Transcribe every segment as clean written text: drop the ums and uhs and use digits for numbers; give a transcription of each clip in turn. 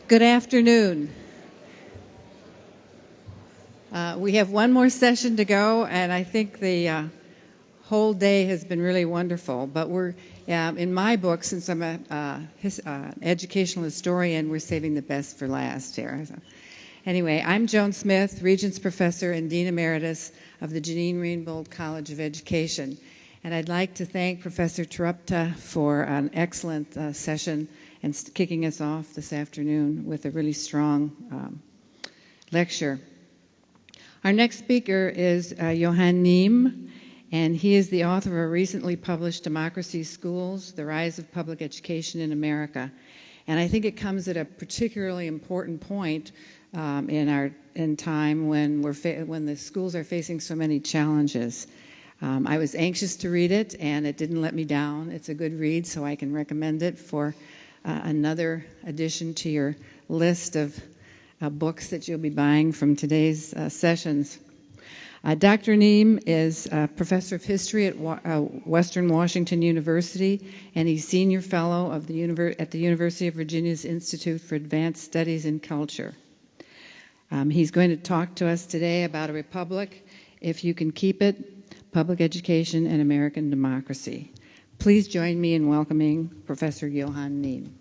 Good afternoon. We have one more session to go, and I think the whole day has been really wonderful. But we're, in my book, since I'm an educational historian, we're saving the best for last here. So, anyway, I'm Joan Smith, Regents Professor and Dean Emeritus of the Janine Rainbold College of Education. And I'd like to thank Professor Terupta for an excellent session and kicking us off this afternoon with a really strong lecture. Our next speaker is Johann Neem, and he is the author of a recently published Democracy Schools, The Rise of Public Education in America. And I think it comes at a particularly important point in time when the schools are facing so many challenges. I was anxious to read it, and it didn't let me down. It's a good read, so I can recommend it for another addition to your list of books that you'll be buying from today's sessions. Dr. Neem is a professor of history at Western Washington University, and he's senior fellow of at the University of Virginia's Institute for Advanced Studies in Culture. He's going to talk to us today about a republic, if you can keep it, public education, and American democracy. Please join me in welcoming Professor Johann Neem.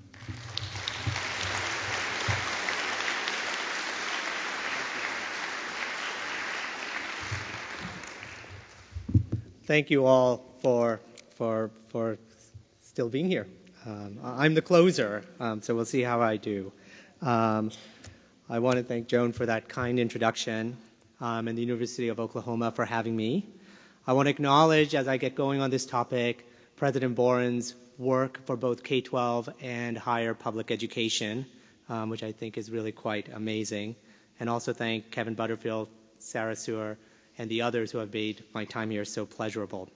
Thank you all for still being here. I'm the closer, so we'll see how I do. I want to thank Joan for that kind introduction and the University of Oklahoma for having me. I want to acknowledge, as I get going on this topic, President Boren's work for both K-12 and higher public education, which I think is really quite amazing, and also thank Kevin Butterfield, Sarah Sewer, and the others who have made my time here so pleasurable.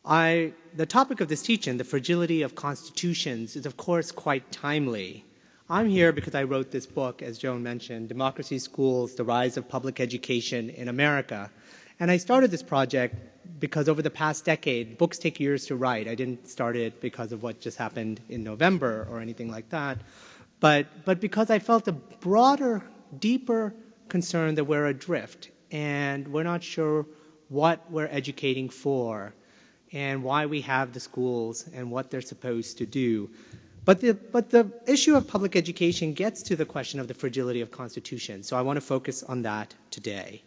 The topic of this teaching, the fragility of constitutions, is of course quite timely. I'm here because I wrote this book, as Joan mentioned, Democracy Schools, The Rise of Public Education in America. And I started this project because over the past decade, books take years to write. I didn't start it because of what just happened in November or anything like that, but because I felt a broader, deeper concern that we're adrift and we're not sure what we're educating for and why we have the schools and what they're supposed to do. But the issue of public education gets to the question of the fragility of constitutions, so I want to focus on that today.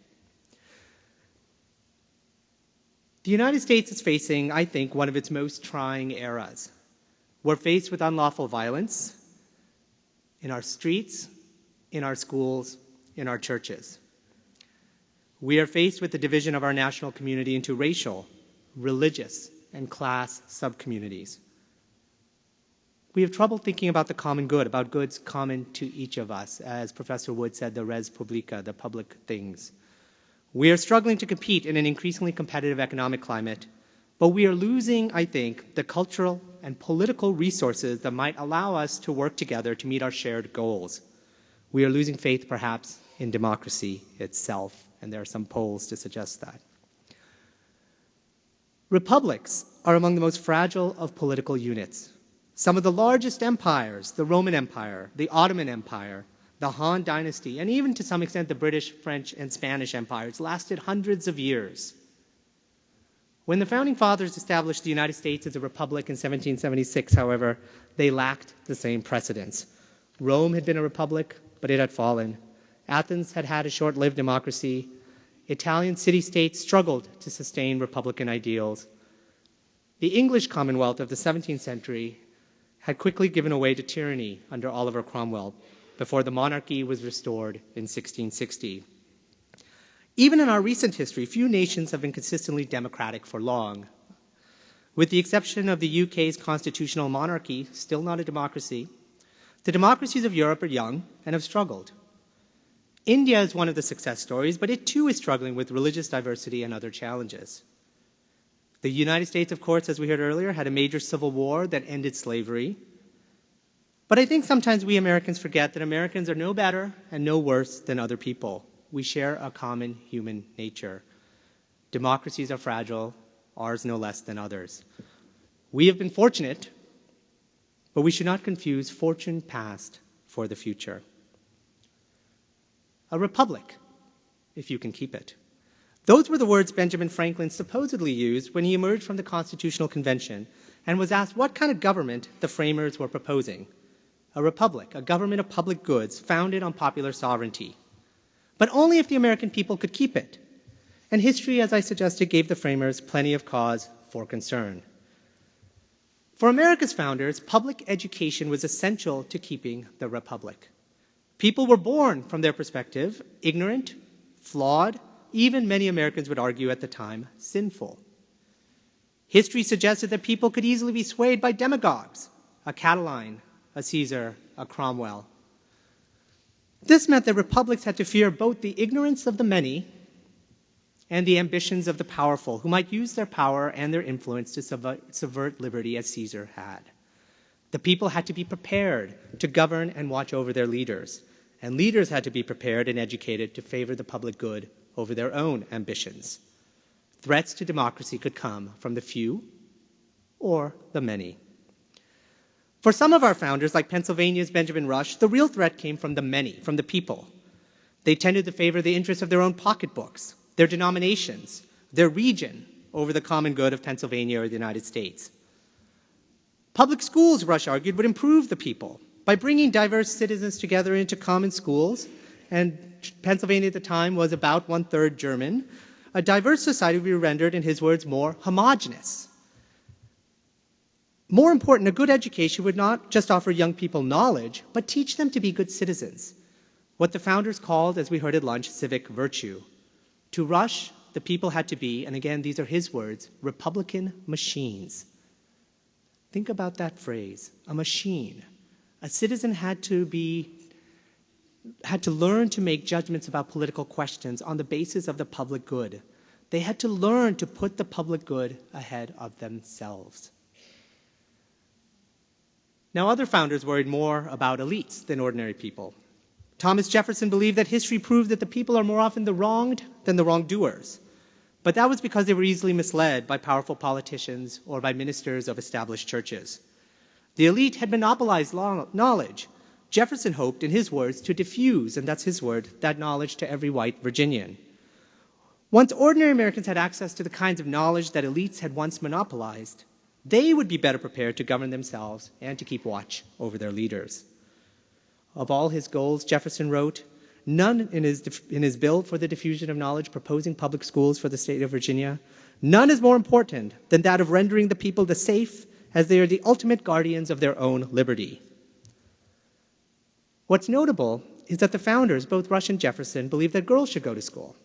The United States is facing, I think, one of its most trying eras. We're faced with unlawful violence in our streets, in our schools, in our churches. We are faced with the division of our national community into racial, religious, and class subcommunities. We have trouble thinking about the common good, about goods common to each of us, as Professor Wood said, the res publica, the public things. We are struggling to compete in an increasingly competitive economic climate, but we are losing, I think, the cultural and political resources that might allow us to work together to meet our shared goals. We are losing faith, perhaps, in democracy itself, and there are some polls to suggest that. Republics are among the most fragile of political units. Some of the largest empires, the Roman Empire, the Ottoman Empire, the Han Dynasty, and even to some extent the British, French, and Spanish empires, lasted hundreds of years. When the Founding Fathers established the United States as a republic in 1776, however, they lacked the same precedents. Rome had been a republic, but it had fallen. Athens had had a short-lived democracy. Italian city-states struggled to sustain republican ideals. The English Commonwealth of the 17th century had quickly given way to tyranny under Oliver Cromwell before the monarchy was restored in 1660. Even in our recent history, few nations have been consistently democratic for long. With the exception of the UK's constitutional monarchy, still not a democracy, the democracies of Europe are young and have struggled. India is one of the success stories, but it too is struggling with religious diversity and other challenges. The United States, of course, as we heard earlier, had a major civil war that ended slavery. But I think sometimes we Americans forget that Americans are no better and no worse than other people. We share a common human nature. Democracies are fragile, ours no less than others. We have been fortunate, but we should not confuse fortune past for the future. A republic, if you can keep it. Those were the words Benjamin Franklin supposedly used when he emerged from the Constitutional Convention and was asked what kind of government the framers were proposing. A republic, a government of public goods founded on popular sovereignty. But only if the American people could keep it. And history, as I suggested, gave the framers plenty of cause for concern. For America's founders, public education was essential to keeping the republic. People were born, from their perspective, ignorant, flawed, even many Americans would argue at the time, sinful. History suggested that people could easily be swayed by demagogues, a Catiline, a Caesar, a Cromwell. This meant that republics had to fear both the ignorance of the many and the ambitions of the powerful, who might use their power and their influence to subvert liberty as Caesar had. The people had to be prepared to govern and watch over their leaders, and leaders had to be prepared and educated to favor the public good over their own ambitions. Threats to democracy could come from the few or the many. For some of our founders, like Pennsylvania's Benjamin Rush, the real threat came from the many, from the people. They tended to favor the interests of their own pocketbooks, their denominations, their region over the common good of Pennsylvania or the United States. Public schools, Rush argued, would improve the people by bringing diverse citizens together into common schools, and Pennsylvania at the time was about 1/3 German. A diverse society would be rendered, in his words, more homogeneous. More important, a good education would not just offer young people knowledge, but teach them to be good citizens, what the founders called, as we heard at lunch, civic virtue. To Rush, the people had to be, and again, these are his words, Republican machines. Think about that phrase, a machine. A citizen had to learn to make judgments about political questions on the basis of the public good. They had to learn to put the public good ahead of themselves. Now, other founders worried more about elites than ordinary people. Thomas Jefferson believed that history proved that the people are more often the wronged than the wrongdoers. But that was because they were easily misled by powerful politicians or by ministers of established churches. The elite had monopolized knowledge. Jefferson hoped, in his words, to diffuse, and that's his word, that knowledge to every white Virginian. Once ordinary Americans had access to the kinds of knowledge that elites had once monopolized, they would be better prepared to govern themselves and to keep watch over their leaders. Of all his goals, Jefferson wrote, none in his bill for the diffusion of knowledge proposing public schools for the state of Virginia, none is more important than that of rendering the people the safe as they are the ultimate guardians of their own liberty. What's notable is that the founders, both Rush and Jefferson, believed that girls should go to school.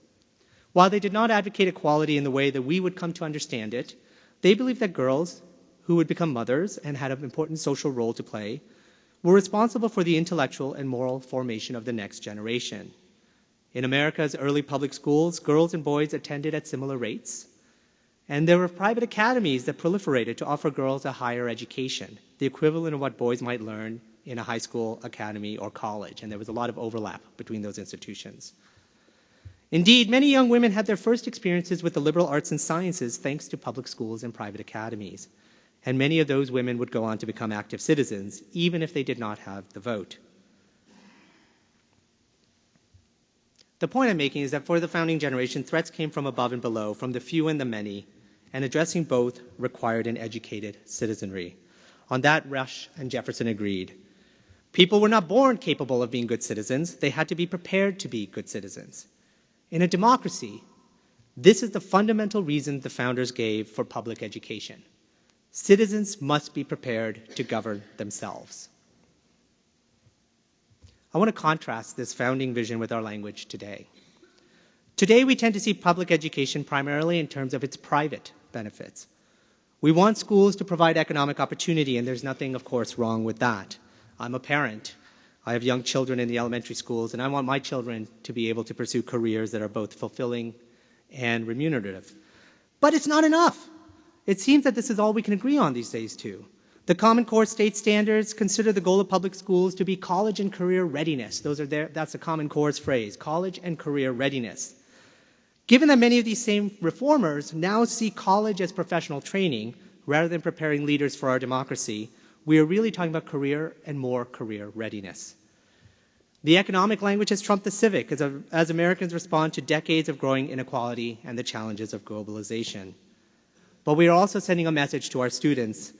While they did not advocate equality in the way that we would come to understand it, they believed that girls, who would become mothers and had an important social role to play, were responsible for the intellectual and moral formation of the next generation. In America's early public schools, girls and boys attended at similar rates, and there were private academies that proliferated to offer girls a higher education, the equivalent of what boys might learn in a high school, academy, or college, and there was a lot of overlap between those institutions. Indeed, many young women had their first experiences with the liberal arts and sciences thanks to public schools and private academies, and many of those women would go on to become active citizens, even if they did not have the vote. The point I'm making is that for the founding generation, threats came from above and below, from the few and the many, and addressing both required an educated citizenry. On that, Rush and Jefferson agreed. People were not born capable of being good citizens. They had to be prepared to be good citizens. In a democracy, this is the fundamental reason the founders gave for public education. Citizens must be prepared to govern themselves. I want to contrast this founding vision with our language today. Today, we tend to see public education primarily in terms of its private benefits. We want schools to provide economic opportunity, and there's nothing, of course, wrong with that. I'm a parent. I have young children in the elementary schools, and I want my children to be able to pursue careers that are both fulfilling and remunerative. But it's not enough. It seems that this is all we can agree on these days, too. The Common Core state standards consider the goal of public schools to be college and career readiness. That's the Common Core's phrase, college and career readiness. Given that many of these same reformers now see college as professional training rather than preparing leaders for our democracy, We are really talking about career and more career readiness. The economic language has trumped the civic as Americans respond to decades of growing inequality and the challenges of globalization. But we are also sending a message to our students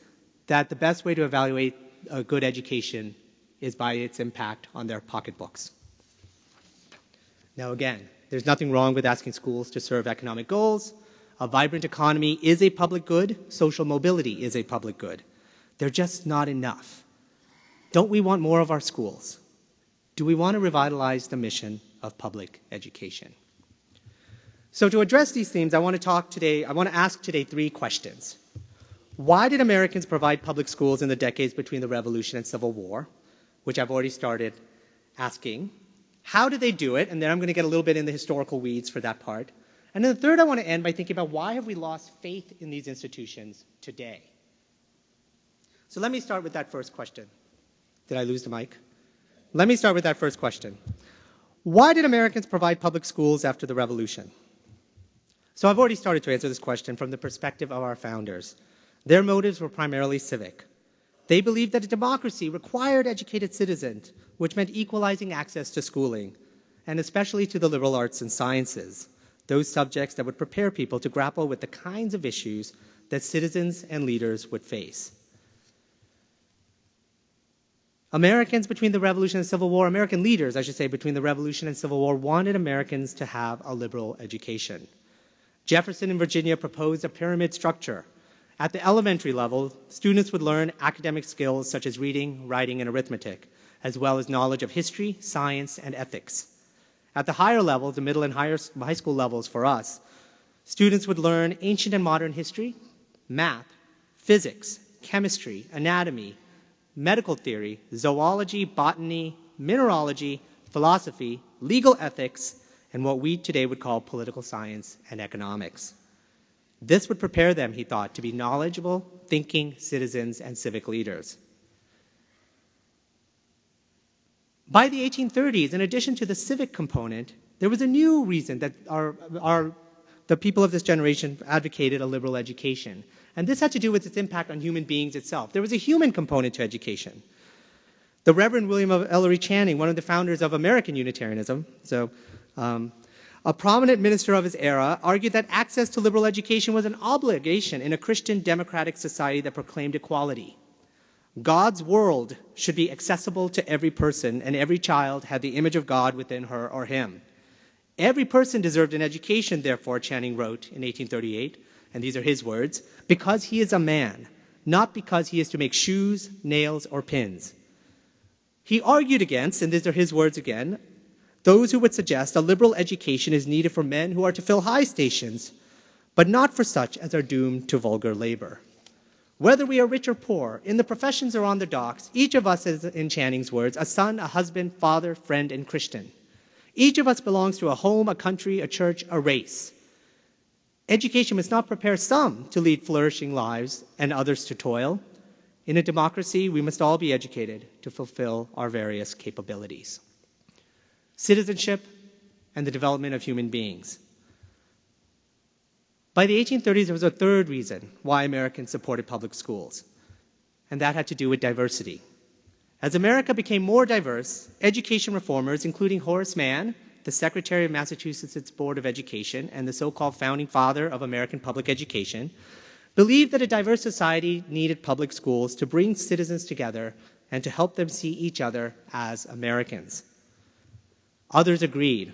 that the best way to evaluate a good education is by its impact on their pocketbooks. Now again, there's nothing wrong with asking schools to serve economic goals. A vibrant economy is a public good. Social mobility is a public good. They're just not enough. Don't we want more of our schools? Do we want to revitalize the mission of public education? So to address these themes, I want to ask today 3 questions. Why did Americans provide public schools in the decades between the Revolution and Civil War, which I've already started asking? How did they do it? And then I'm going to get a little bit in the historical weeds for that part. And then the third, I want to end by thinking about why have we lost faith in these institutions today? So let me start with that first question. Did I lose the mic? Let me start with that first question. Why did Americans provide public schools after the Revolution? So I've already started to answer this question from the perspective of our founders. Their motives were primarily civic. They believed that a democracy required educated citizens, which meant equalizing access to schooling, and especially to the liberal arts and sciences, those subjects that would prepare people to grapple with the kinds of issues that citizens and leaders would face. American leaders, between the Revolution and Civil War, wanted Americans to have a liberal education. Jefferson in Virginia proposed a pyramid structure. At the elementary level, students would learn academic skills such as reading, writing, and arithmetic, as well as knowledge of history, science, and ethics. At the higher levels, the middle and high school levels for us, students would learn ancient and modern history, math, physics, chemistry, anatomy, medical theory, zoology, botany, mineralogy, philosophy, legal ethics, and what we today would call political science and economics. This would prepare them, he thought, to be knowledgeable, thinking citizens and civic leaders. By the 1830s, in addition to the civic component, there was a new reason that the people of this generation advocated a liberal education. And this had to do with its impact on human beings itself. There was a human component to education. The Reverend William Ellery Channing, one of the founders of American Unitarianism, a prominent minister of his era, argued that access to liberal education was an obligation in a Christian democratic society that proclaimed equality. God's world should be accessible to every person, and every child had the image of God within her or him. Every person deserved an education, therefore, Channing wrote in 1838, and these are his words, because he is a man, not because he is to make shoes, nails, or pins. He argued against, and these are his words again, those who would suggest a liberal education is needed for men who are to fill high stations, but not for such as are doomed to vulgar labor. Whether we are rich or poor, in the professions or on the docks, each of us is, in Channing's words, a son, a husband, father, friend, and Christian. Each of us belongs to a home, a country, a church, a race. Education must not prepare some to lead flourishing lives and others to toil. In a democracy, we must all be educated to fulfill our various capabilities. Citizenship and the development of human beings. By the 1830s, there was a third reason why Americans supported public schools, and that had to do with diversity. As America became more diverse, education reformers, including Horace Mann, the Secretary of Massachusetts Board of Education and the so-called founding father of American public education, believed that a diverse society needed public schools to bring citizens together and to help them see each other as Americans. Others agreed.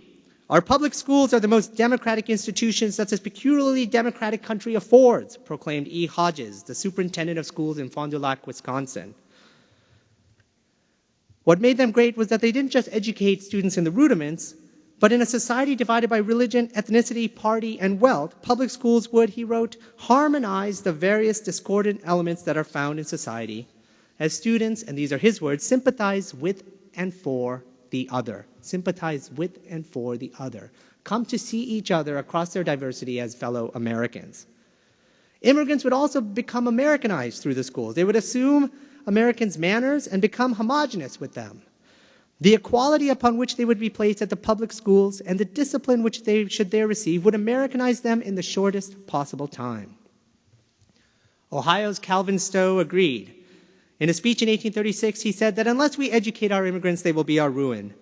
Our public schools are the most democratic institutions that this peculiarly democratic country affords, proclaimed E. Hodges, the superintendent of schools in Fond du Lac, Wisconsin. What made them great was that they didn't just educate students in the rudiments, but in a society divided by religion, ethnicity, party, and wealth, public schools would, he wrote, harmonize the various discordant elements that are found in society as students, and these are his words, sympathize with and for the other. Sympathize with and for the other. Come to see each other across their diversity as fellow Americans. Immigrants would also become Americanized through the schools. They would assume Americans' manners and become homogenous with them. The equality upon which they would be placed at the public schools and the discipline which they should there receive would Americanize them in the shortest possible time. Ohio's Calvin Stowe agreed. In a speech in 1836, he said that unless we educate our immigrants, they will be our ruin.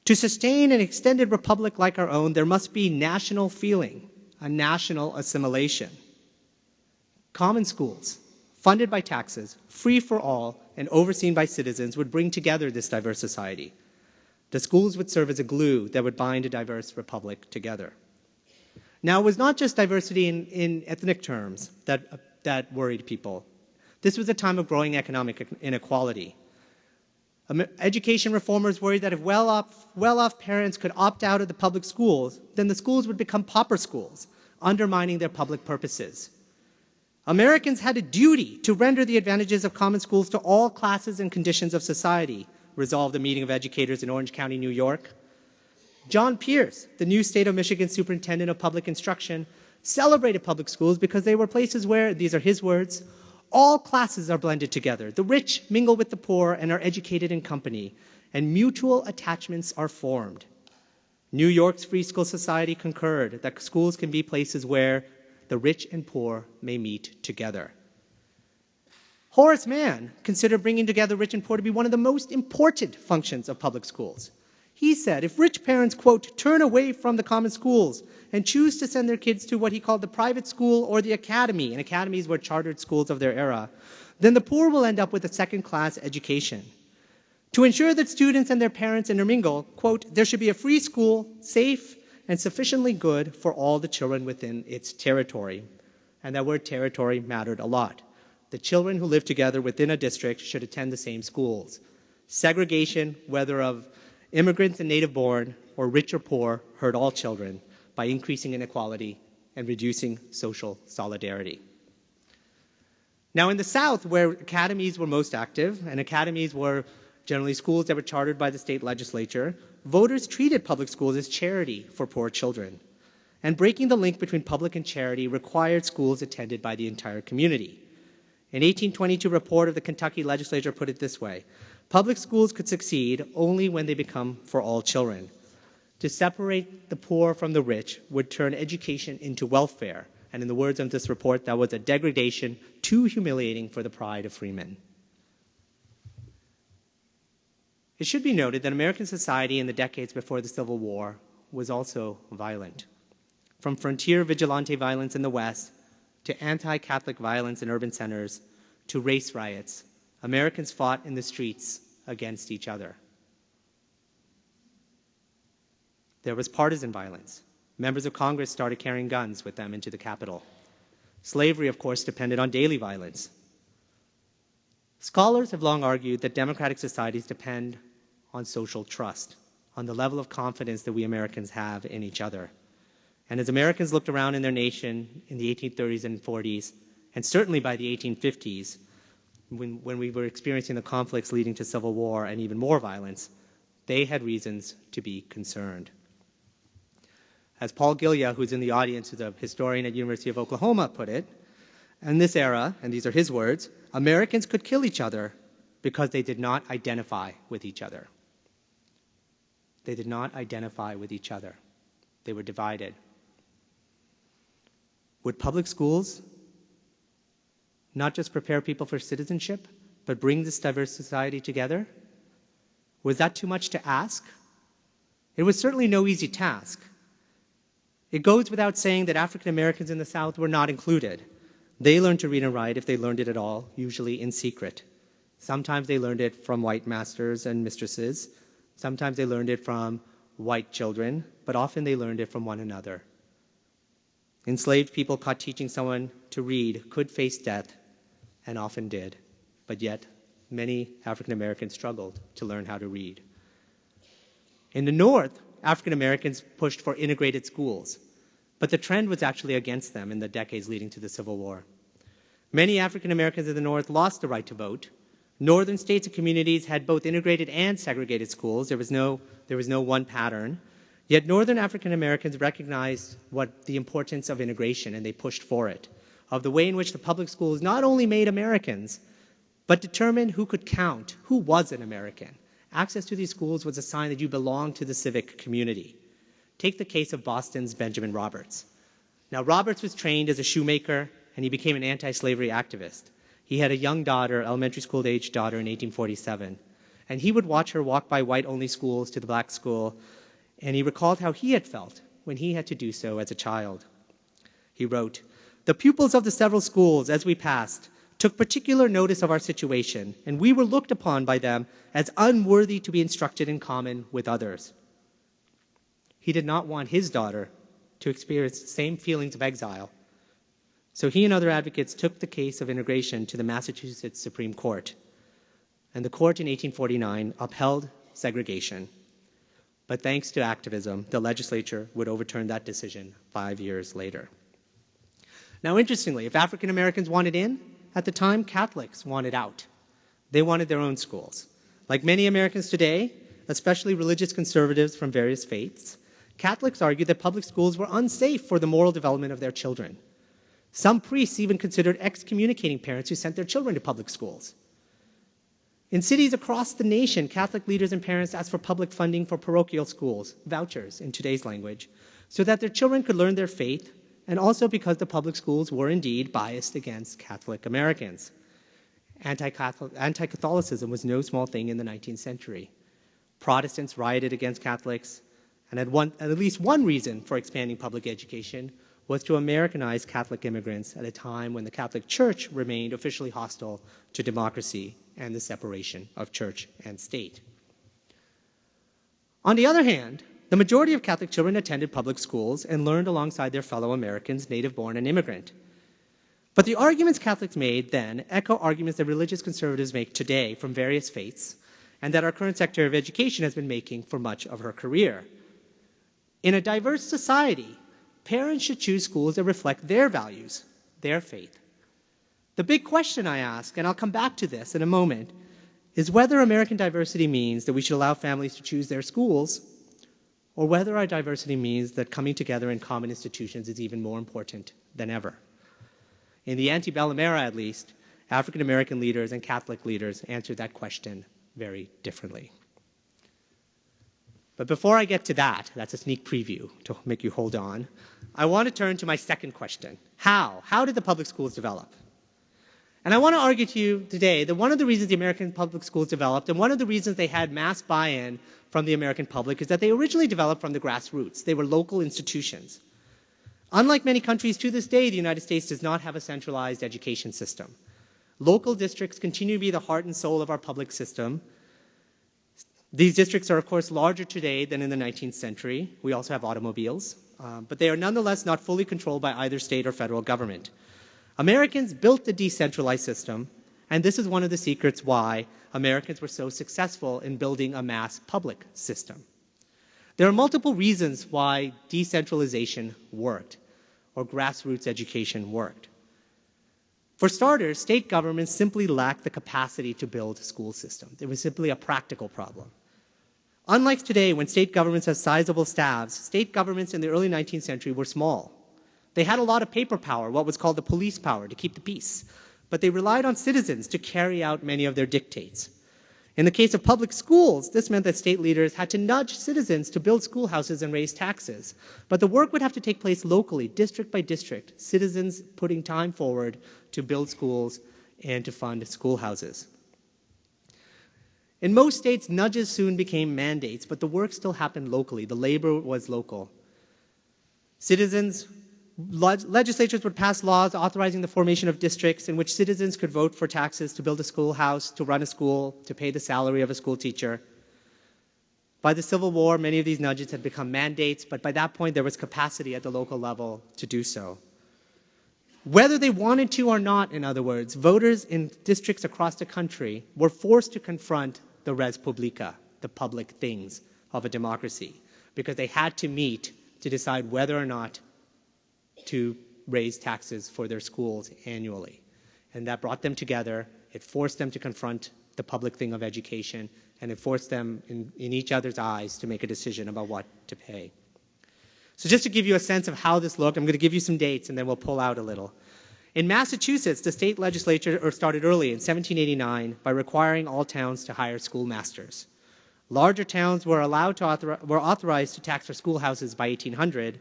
To sustain an extended republic like our own, there must be national feeling, a national assimilation. Common schools, funded by taxes, free for all, and overseen by citizens would bring together this diverse society. The schools would serve as a glue that would bind a diverse republic together. Now, it was not just diversity in ethnic terms that worried people. This was a time of growing economic inequality. Education reformers worried that if well-off parents could opt out of the public schools, then the schools would become pauper schools, undermining their public purposes. Americans had a duty to render the advantages of common schools to all classes and conditions of society, resolved a meeting of educators in Orange County, New York. John Pierce, the new state of Michigan superintendent of public instruction, celebrated public schools because they were places where, these are his words, all classes are blended together. The rich mingle with the poor and are educated in company, and mutual attachments are formed. New York's Free School Society concurred that schools can be places where the rich and poor may meet together. Horace Mann considered bringing together rich and poor to be one of the most important functions of public schools. He said, if rich parents, quote, turn away from the common schools and choose to send their kids to what he called the private school or the academy, and academies were chartered schools of their era, then the poor will end up with a second-class education. To ensure that students and their parents intermingle, quote, there should be a free school, safe and sufficiently good for all the children within its territory. And that word territory mattered a lot. The children who lived together within a district should attend the same schools. Segregation, whether of immigrants and native-born, or rich or poor, hurt all children by increasing inequality and reducing social solidarity. Now in the South, where academies were most active, and academies were generally schools that were chartered by the state legislature, voters treated public schools as charity for poor children. And breaking the link between public and charity required schools attended by the entire community. An 1822 report of the Kentucky legislature put it this way: public schools could succeed only when they become for all children. To separate the poor from the rich would turn education into welfare, and in the words of this report, that was a degradation too humiliating for the pride of freemen. It should be noted that American society in the decades before the Civil War was also violent. From frontier vigilante violence in the West to anti-Catholic violence in urban centers to race riots, Americans fought in the streets against each other. There was partisan violence. Members of Congress started carrying guns with them into the Capitol. Slavery, of course, depended on daily violence. Scholars have long argued that democratic societies depend on social trust, on the level of confidence that we Americans have in each other. And as Americans looked around in their nation in the 1830s and 40s, and certainly by the 1850s, when we were experiencing the conflicts leading to civil war and even more violence, they had reasons to be concerned. As Paul Gillia, who's in the audience, who's a historian at University of Oklahoma, put it, in this era, and these are his words, Americans could kill each other because they did not identify with each other. They did not identify with each other. They were divided. Would public schools not just prepare people for citizenship, but bring this diverse society together? Was that too much to ask? It was certainly no easy task. It goes without saying that African Americans in the South were not included. They learned to read and write, if they learned it at all, usually in secret. Sometimes they learned it from white masters and mistresses. Sometimes they learned it from white children, but often they learned it from one another. Enslaved people caught teaching someone to read could face death, and often did, but yet many African Americans struggled to learn how to read. In the North, African Americans pushed for integrated schools, but the trend was actually against them in the decades leading to the Civil War. Many African Americans in the North lost the right to vote. Northern states and communities had both integrated and segregated schools. There was no one pattern. Yet Northern African Americans recognized the importance of integration, and they pushed for it, of the way in which the public schools not only made Americans, but determined who could count, who was an American. Access to these schools was a sign that you belonged to the civic community. Take the case of Boston's Benjamin Roberts. Now, Roberts was trained as a shoemaker, and he became an anti-slavery activist. He had a young daughter, elementary school-age daughter, in 1847. And he would watch her walk by white-only schools to the black school, and he recalled how he had felt when he had to do so as a child. He wrote, "The pupils of the several schools, as we passed, took particular notice of our situation, and we were looked upon by them as unworthy to be instructed in common with others." He did not want his daughter to experience the same feelings of exile. So he and other advocates took the case of integration to the Massachusetts Supreme Court. And the court in 1849 upheld segregation. But thanks to activism, the legislature would overturn that decision 5 years later. Now, interestingly, if African Americans wanted in, at the time, Catholics wanted out. They wanted their own schools. Like many Americans today, especially religious conservatives from various faiths, Catholics argued that public schools were unsafe for the moral development of their children. Some priests even considered excommunicating parents who sent their children to public schools. In cities across the nation, Catholic leaders and parents asked for public funding for parochial schools, vouchers in today's language, so that their children could learn their faith, and also because the public schools were indeed biased against Catholic Americans. Anti-Catholicism was no small thing in the 19th century. Protestants rioted against Catholics, and at least one reason for expanding public education was to Americanize Catholic immigrants at a time when the Catholic Church remained officially hostile to democracy and the separation of church and state. On the other hand, the majority of Catholic children attended public schools and learned alongside their fellow Americans, native-born and immigrant. But the arguments Catholics made then echo arguments that religious conservatives make today from various faiths, and that our current Secretary of Education has been making for much of her career. In a diverse society, parents should choose schools that reflect their values, their faith. The big question I ask, and I'll come back to this in a moment, is whether American diversity means that we should allow families to choose their schools, or whether our diversity means that coming together in common institutions is even more important than ever. In the antebellum era, at least, African American leaders and Catholic leaders answered that question very differently. But before I get to that, that's a sneak preview to make you hold on, I want to turn to my second question. How? How did the public schools develop? And I want to argue to you today that one of the reasons the American public schools developed, and one of the reasons they had mass buy-in from the American public, is that they originally developed from the grassroots. They were local institutions. Unlike many countries to this day, the United States does not have a centralized education system. Local districts continue to be the heart and soul of our public system. These districts are, of course, larger today than in the 19th century. We also have automobiles, but they are nonetheless not fully controlled by either state or federal government. Americans built the decentralized system, and this is one of the secrets why Americans were so successful in building a mass public system. There are multiple reasons why decentralization worked, or grassroots education worked. For starters, state governments simply lacked the capacity to build school systems. It was simply a practical problem. Unlike today, when state governments have sizable staffs, state governments in the early 19th century were small. They had a lot of paper power, what was called the police power, to keep the peace. But they relied on citizens to carry out many of their dictates. In the case of public schools, this meant that state leaders had to nudge citizens to build schoolhouses and raise taxes. But the work would have to take place locally, district by district, citizens putting time forward to build schools and to fund schoolhouses. In most states, nudges soon became mandates, but the work still happened locally. The labor was local. Legislatures would pass laws authorizing the formation of districts in which citizens could vote for taxes to build a schoolhouse, to run a school, to pay the salary of a school teacher. By the Civil War, many of these nudges had become mandates, but by that point there was capacity at the local level to do so. Whether they wanted to or not, in other words, voters in districts across the country were forced to confront the res publica, the public things of a democracy, because they had to meet to decide whether or not to raise taxes for their schools annually. And that brought them together. It forced them to confront the public thing of education, and it forced them in each other's eyes to make a decision about what to pay. So just to give you a sense of how this looked, I'm going to give you some dates and then we'll pull out a little. In Massachusetts, the state legislature started early in 1789 by requiring all towns to hire schoolmasters. Larger towns were authorized to tax their schoolhouses by 1800,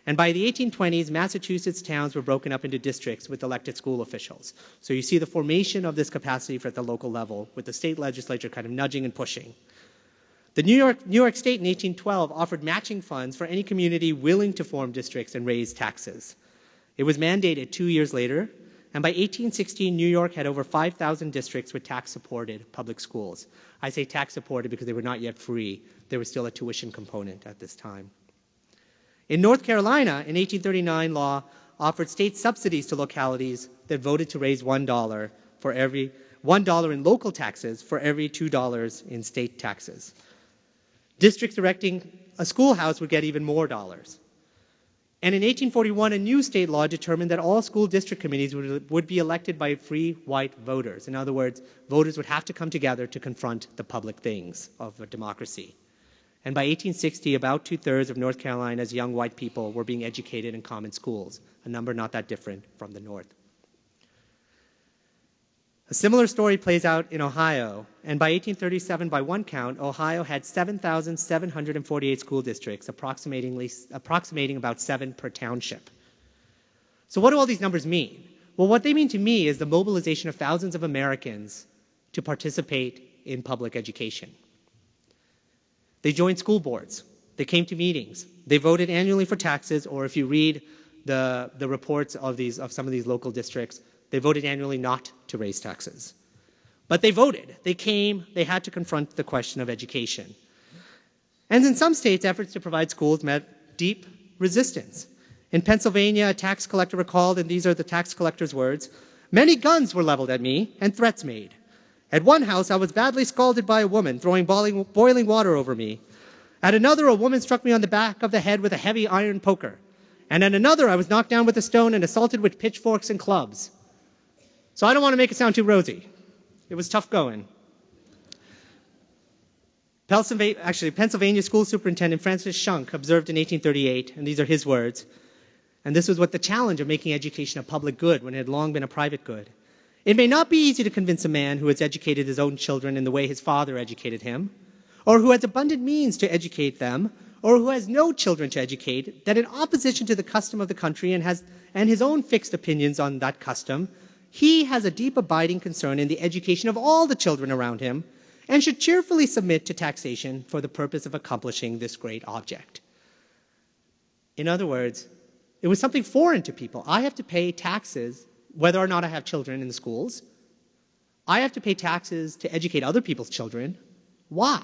And by the 1820s, Massachusetts towns were broken up into districts with elected school officials. So you see the formation of this capacity at the local level, with the state legislature kind of nudging and pushing. The New York State in 1812 offered matching funds for any community willing to form districts and raise taxes. It was mandated 2 years later, and by 1816, New York had over 5,000 districts with tax-supported public schools. I say tax-supported because they were not yet free. There was still a tuition component at this time. In North Carolina, an 1839 law offered state subsidies to localities that voted to raise $1 for every $1 in local taxes for every $2 in state taxes. Districts erecting a schoolhouse would get even more dollars. And in 1841, a new state law determined that all school district committees would be elected by free white voters. In other words, voters would have to come together to confront the public things of a democracy. And by 1860, about 2/3 of North Carolina's young white people were being educated in common schools, a number not that different from the North. A similar story plays out in Ohio, and by 1837, by one count, Ohio had 7,748 school districts, approximating about 7 per township. So what do all these numbers mean? Well, what they mean to me is the mobilization of thousands of Americans to participate in public education. They joined school boards. They came to meetings. They voted annually for taxes, or if you read the reports of some of these local districts, they voted annually not to raise taxes. But they voted. They came. They had to confront the question of education. And in some states, efforts to provide schools met deep resistance. In Pennsylvania, a tax collector recalled, and these are the tax collector's words, "Many guns were leveled at me and threats made. At one house, I was badly scalded by a woman throwing boiling water over me. At another, a woman struck me on the back of the head with a heavy iron poker. And at another, I was knocked down with a stone and assaulted with pitchforks and clubs." So I don't want to make it sound too rosy. It was tough going. Pennsylvania School Superintendent Francis Shunk observed in 1838, and these are his words, and this was what the challenge of making education a public good when it had long been a private good. "It may not be easy to convince a man who has educated his own children in the way his father educated him, or who has abundant means to educate them, or who has no children to educate, that in opposition to the custom of the country and his own fixed opinions on that custom, he has a deep abiding concern in the education of all the children around him, and should cheerfully submit to taxation for the purpose of accomplishing this great object." In other words, it was something foreign to people. I have to pay taxes whether or not I have children in the schools. I have to pay taxes to educate other people's children. Why?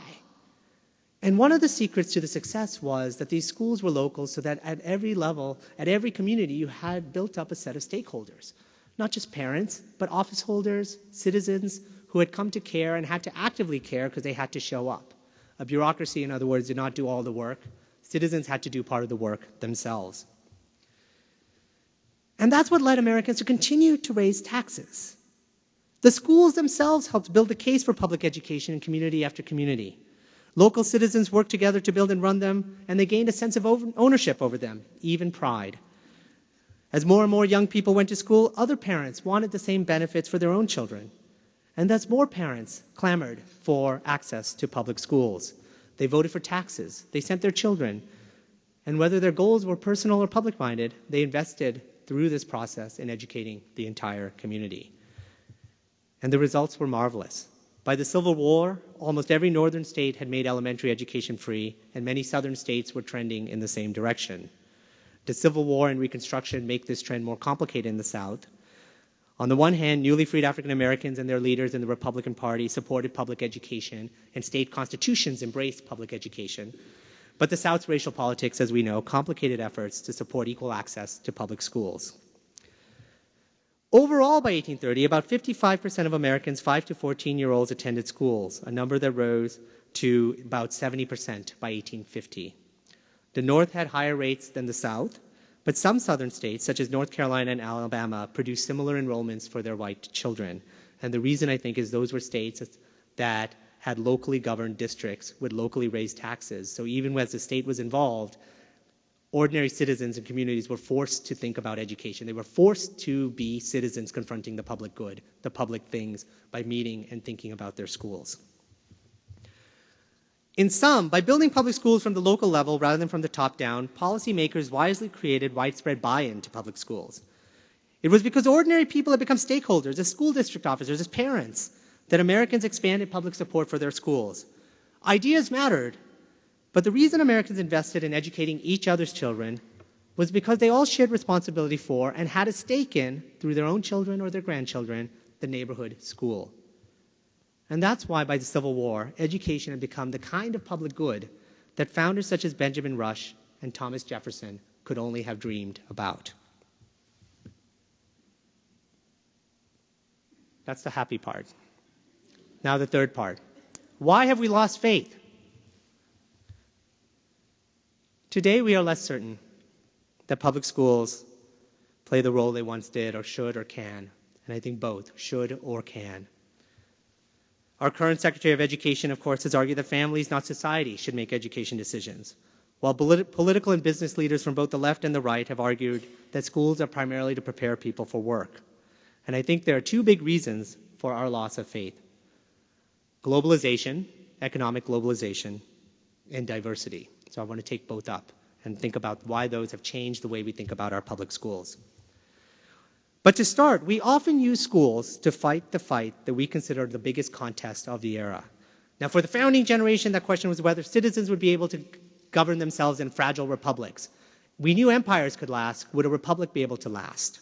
And one of the secrets to the success was that these schools were local, so that at every level, at every community, you had built up a set of stakeholders. Not just parents, but office holders, citizens who had come to care and had to actively care because they had to show up. A bureaucracy, in other words, did not do all the work. Citizens had to do part of the work themselves. And that's what led Americans to continue to raise taxes. The schools themselves helped build the case for public education in community after community. Local citizens worked together to build and run them, and they gained a sense of ownership over them, even pride. As more and more young people went to school, other parents wanted the same benefits for their own children. And thus more parents clamored for access to public schools. They voted for taxes. They sent their children. And whether their goals were personal or public-minded, they invested through this process in educating the entire community. And the results were marvelous. By the Civil War, almost every northern state had made elementary education free, and many southern states were trending in the same direction. The Civil War and Reconstruction make this trend more complicated in the South. On the one hand, newly freed African Americans and their leaders in the Republican Party supported public education, and state constitutions embraced public education. But the South's racial politics, as we know, complicated efforts to support equal access to public schools. Overall, by 1830, about 55% of Americans 5 to 14-year-olds attended schools, a number that rose to about 70% by 1850. The North had higher rates than the South, but some southern states, such as North Carolina and Alabama, produced similar enrollments for their white children. And the reason, I think, is those were states that had locally governed districts with locally raised taxes. So even as the state was involved, ordinary citizens and communities were forced to think about education. They were forced to be citizens confronting the public good, the public things, by meeting and thinking about their schools. In sum, by building public schools from the local level rather than from the top down, policymakers wisely created widespread buy-in to public schools. It was because ordinary people had become stakeholders, as school district officers, as parents, that Americans expanded public support for their schools. Ideas mattered, but the reason Americans invested in educating each other's children was because they all shared responsibility for and had a stake in, through their own children or their grandchildren, the neighborhood school. And that's why, by the Civil War, education had become the kind of public good that founders such as Benjamin Rush and Thomas Jefferson could only have dreamed about. That's the happy part. Now the third part. Why have we lost faith? Today we are less certain that public schools play the role they once did, or should, or can. And I think both, should or can. Our current Secretary of Education, of course, has argued that families, not society, should make education decisions, while political and business leaders from both the left and the right have argued that schools are primarily to prepare people for work. And I think there are two big reasons for our loss of faith: globalization, economic globalization, and diversity. So I want to take both up and think about why those have changed the way we think about our public schools. But to start, we often use schools to fight the fight that we consider the biggest contest of the era. Now, for the founding generation, that question was whether citizens would be able to govern themselves in fragile republics. We knew empires could last. Would a republic be able to last?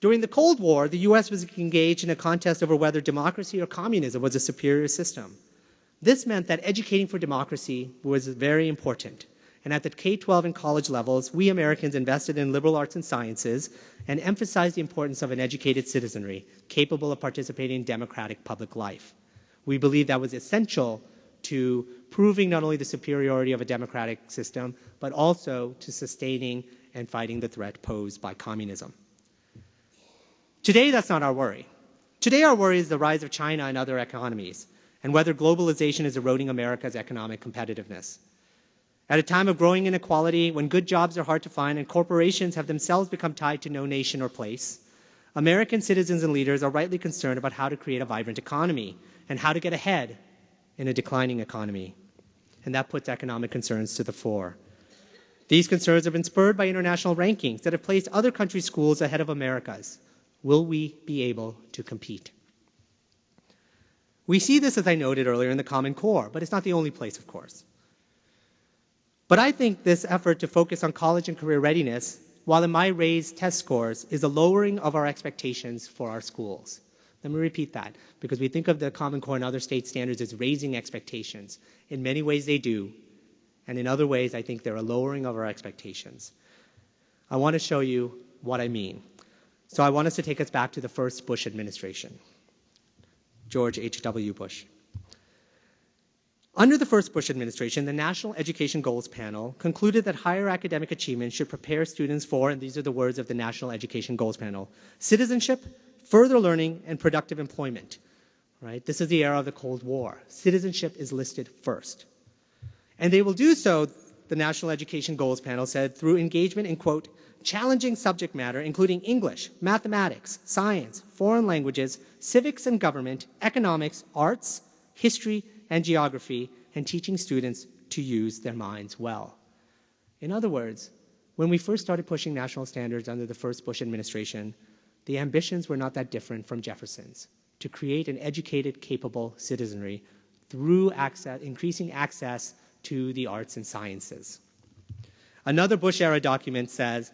During the Cold War, the U.S. was engaged in a contest over whether democracy or communism was a superior system. This meant that educating for democracy was very important. And at the K-12 and college levels, we Americans invested in liberal arts and sciences and emphasized the importance of an educated citizenry capable of participating in democratic public life. We believed that was essential to proving not only the superiority of a democratic system, but also to sustaining and fighting the threat posed by communism. Today, that's not our worry. Today, our worry is the rise of China and other economies, and whether globalization is eroding America's economic competitiveness. At a time of growing inequality, when good jobs are hard to find and corporations have themselves become tied to no nation or place, American citizens and leaders are rightly concerned about how to create a vibrant economy and how to get ahead in a declining economy. And that puts economic concerns to the fore. These concerns have been spurred by international rankings that have placed other countries' schools ahead of America's. Will we be able to compete? We see this, as I noted earlier, in the Common Core, but it's not the only place, of course. But I think this effort to focus on college and career readiness, while it might raise test scores, is a lowering of our expectations for our schools. Let me repeat that, because we think of the Common Core and other state standards as raising expectations. In many ways they do, and in other ways I think they're a lowering of our expectations. I want to show you what I mean. So I want us to take us back to the first Bush administration, George H.W. Bush. Under the first Bush administration, the National Education Goals Panel concluded that higher academic achievement should prepare students for, and these are the words of the National Education Goals Panel, citizenship, further learning, and productive employment. Right? This is the era of the Cold War. Citizenship is listed first. And they will do so, the National Education Goals Panel said, through engagement in, quote, challenging subject matter, including English, mathematics, science, foreign languages, civics and government, economics, arts, history, and geography, and teaching students to use their minds well. In other words, when we first started pushing national standards under the first Bush administration, the ambitions were not that different from Jefferson's, to create an educated, capable citizenry through increasing access to the arts and sciences. Another Bush-era document says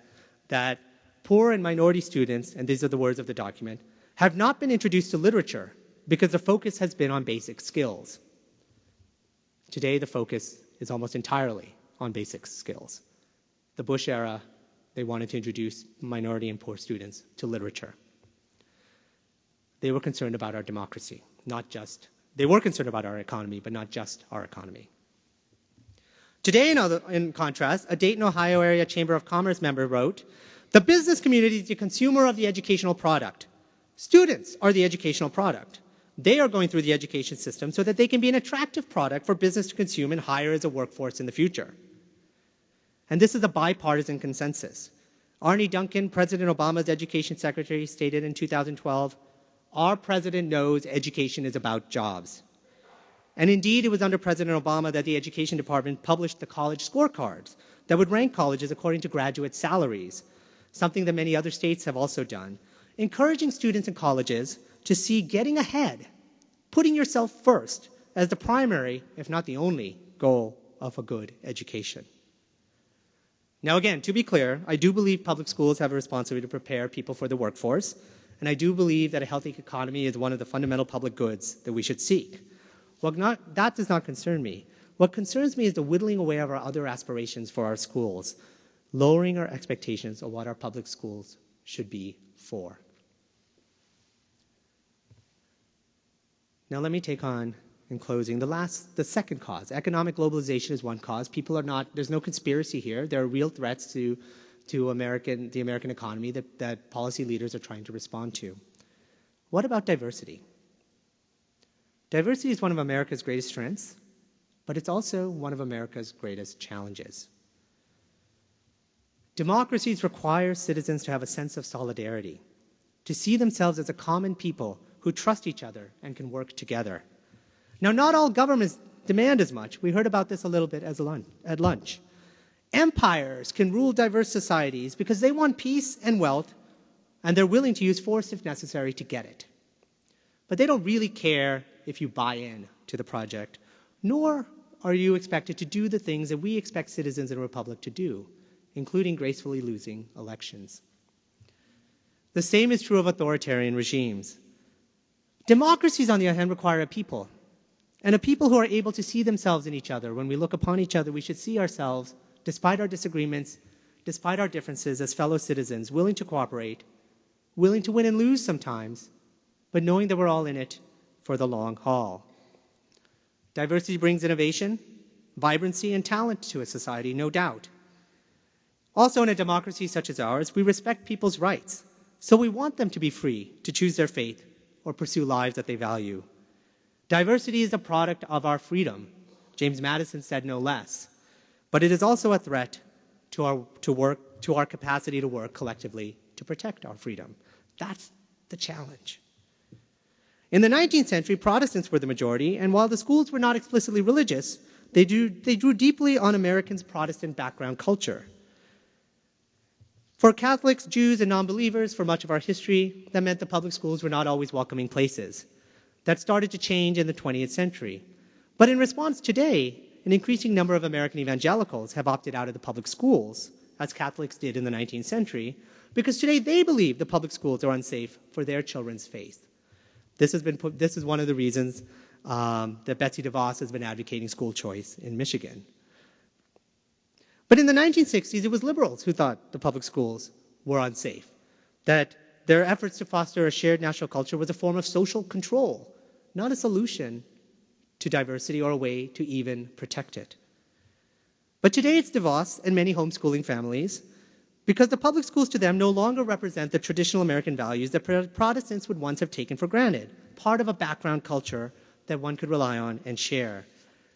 that poor and minority students, and these are the words of the document, have not been introduced to literature because the focus has been on basic skills. Today, the focus is almost entirely on basic skills. The Bush era, they wanted to introduce minority and poor students to literature. They were concerned about our democracy, they were concerned about our economy, but not just our economy. Today, in contrast, a Dayton, Ohio area Chamber of Commerce member wrote, the business community is the consumer of the educational product. Students are the educational product. They are going through the education system so that they can be an attractive product for business to consume and hire as a workforce in the future. And this is a bipartisan consensus. Arne Duncan, President Obama's education secretary, stated in 2012, our president knows education is about jobs. And indeed, it was under President Obama that the Education Department published the college scorecards that would rank colleges according to graduate salaries, something that many other states have also done, encouraging students in colleges to see getting ahead, putting yourself first as the primary, if not the only, goal of a good education. Now again, to be clear, I do believe public schools have a responsibility to prepare people for the workforce, and I do believe that a healthy economy is one of the fundamental public goods that we should seek. That does not concern me. What concerns me is the whittling away of our other aspirations for our schools, lowering our expectations of what our public schools should be for. Now let me take on, in closing, the second cause. Economic globalization is one cause. There's no conspiracy here. There are real threats to the American economy that policy leaders are trying to respond to. What about diversity? Diversity is one of America's greatest strengths, but it's also one of America's greatest challenges. Democracies require citizens to have a sense of solidarity, to see themselves as a common people who trust each other and can work together. Now, not all governments demand as much. We heard about this a little bit at lunch. Empires can rule diverse societies because they want peace and wealth, and they're willing to use force if necessary to get it. But they don't really care if you buy in to the project, nor are you expected to do the things that we expect citizens in a republic to do, including gracefully losing elections. The same is true of authoritarian regimes. Democracies, on the other hand, require a people, and a people who are able to see themselves in each other. When we look upon each other, we should see ourselves, despite our disagreements, despite our differences, as fellow citizens, willing to cooperate, willing to win and lose sometimes, but knowing that we're all in it for the long haul. Diversity brings innovation, vibrancy, and talent to a society, no doubt. Also, in a democracy such as ours, we respect people's rights, so we want them to be free to choose their faith or pursue lives that they value. Diversity is a product of our freedom. James Madison said no less. But it is also a threat to our capacity to work collectively to protect our freedom. That's the challenge. In the 19th century, Protestants were the majority, and while the schools were not explicitly religious, they drew deeply on Americans' Protestant background culture. For Catholics, Jews, and non-believers, for much of our history, that meant the public schools were not always welcoming places. That started to change in the 20th century. But in response today, an increasing number of American evangelicals have opted out of the public schools, as Catholics did in the 19th century, because today they believe the public schools are unsafe for their children's faith. This is one of the reasons that Betsy DeVos has been advocating school choice in Michigan. But in the 1960s, it was liberals who thought the public schools were unsafe, that their efforts to foster a shared national culture was a form of social control, not a solution to diversity or a way to even protect it. But today it's DeVos and many homeschooling families, because the public schools to them no longer represent the traditional American values that Protestants would once have taken for granted, part of a background culture that one could rely on and share.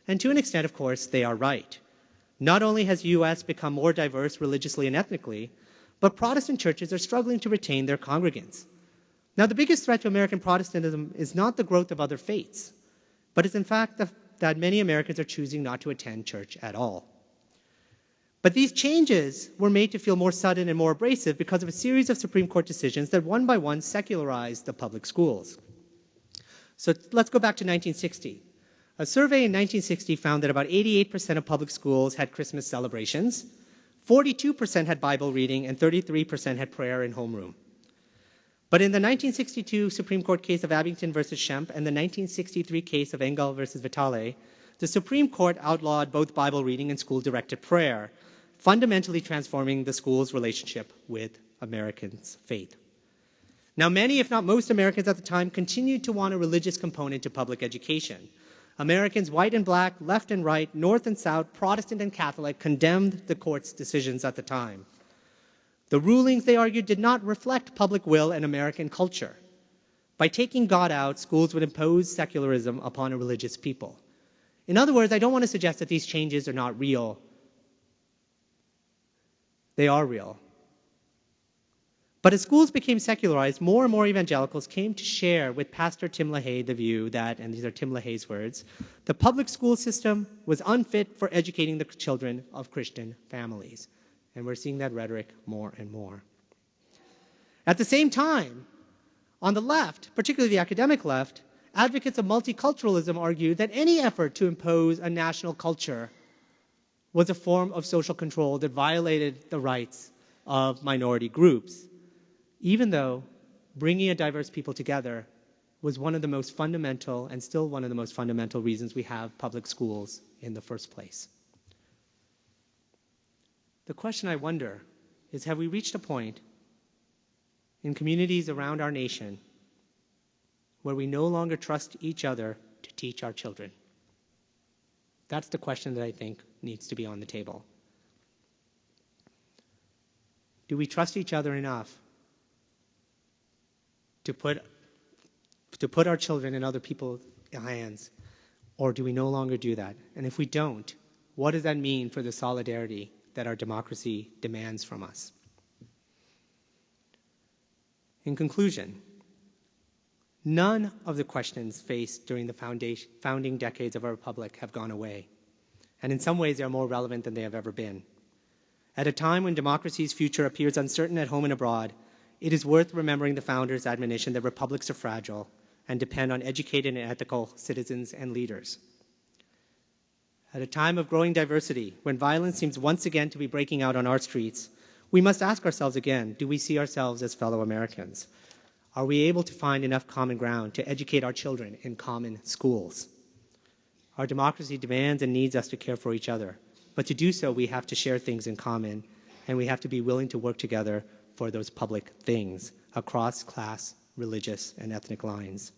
And to an extent, of course, they are right. Not only has the U.S. become more diverse religiously and ethnically, but Protestant churches are struggling to retain their congregants. Now, the biggest threat to American Protestantism is not the growth of other faiths, but it's in fact that many Americans are choosing not to attend church at all. But these changes were made to feel more sudden and more abrasive because of a series of Supreme Court decisions that one by one secularized the public schools. So let's go back to 1960. A survey in 1960 found that about 88% of public schools had Christmas celebrations, 42% had Bible reading, and 33% had prayer in homeroom. But in the 1962 Supreme Court case of Abington versus Schempp and the 1963 case of Engel versus Vitale, the Supreme Court outlawed both Bible reading and school-directed prayer, fundamentally transforming the school's relationship with Americans' faith. Now, many, if not most Americans at the time, continued to want a religious component to public education. Americans, white and black, left and right, north and south, Protestant and Catholic, condemned the court's decisions at the time. The rulings, they argued, did not reflect public will and American culture. By taking God out, schools would impose secularism upon a religious people. In other words, I don't want to suggest that these changes are not real. They are real. But as schools became secularized, more and more evangelicals came to share with Pastor Tim LaHaye the view that, and these are Tim LaHaye's words, the public school system was unfit for educating the children of Christian families. And we're seeing that rhetoric more and more. At the same time, on the left, particularly the academic left, advocates of multiculturalism argue that any effort to impose a national culture was a form of social control that violated the rights of minority groups, even though bringing a diverse people together was one of the most fundamental, and still one of the most fundamental reasons we have public schools in the first place. The question I wonder is, have we reached a point in communities around our nation where we no longer trust each other to teach our children? That's the question that I think needs to be on the table. Do we trust each other enough to put our children in other people's hands, or do we no longer do that? And if we don't, what does that mean for the solidarity that our democracy demands from us? In conclusion, none of the questions faced during the founding decades of our republic have gone away, and in some ways they are more relevant than they have ever been. At a time when democracy's future appears uncertain at home and abroad, it is worth remembering the founders' admonition that republics are fragile and depend on educated and ethical citizens and leaders. At a time of growing diversity, when violence seems once again to be breaking out on our streets, we must ask ourselves again, do we see ourselves as fellow Americans? Are we able to find enough common ground to educate our children in common schools? Our democracy demands and needs us to care for each other, but to do so we have to share things in common, and we have to be willing to work together for those public things across class, religious, and ethnic lines.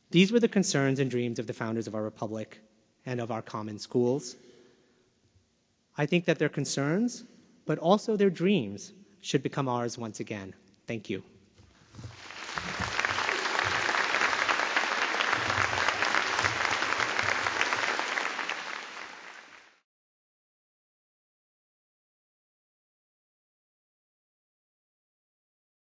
These were the concerns and dreams of the founders of our republic and of our common schools. I think that their concerns, but also their dreams, should become ours once again. Thank you.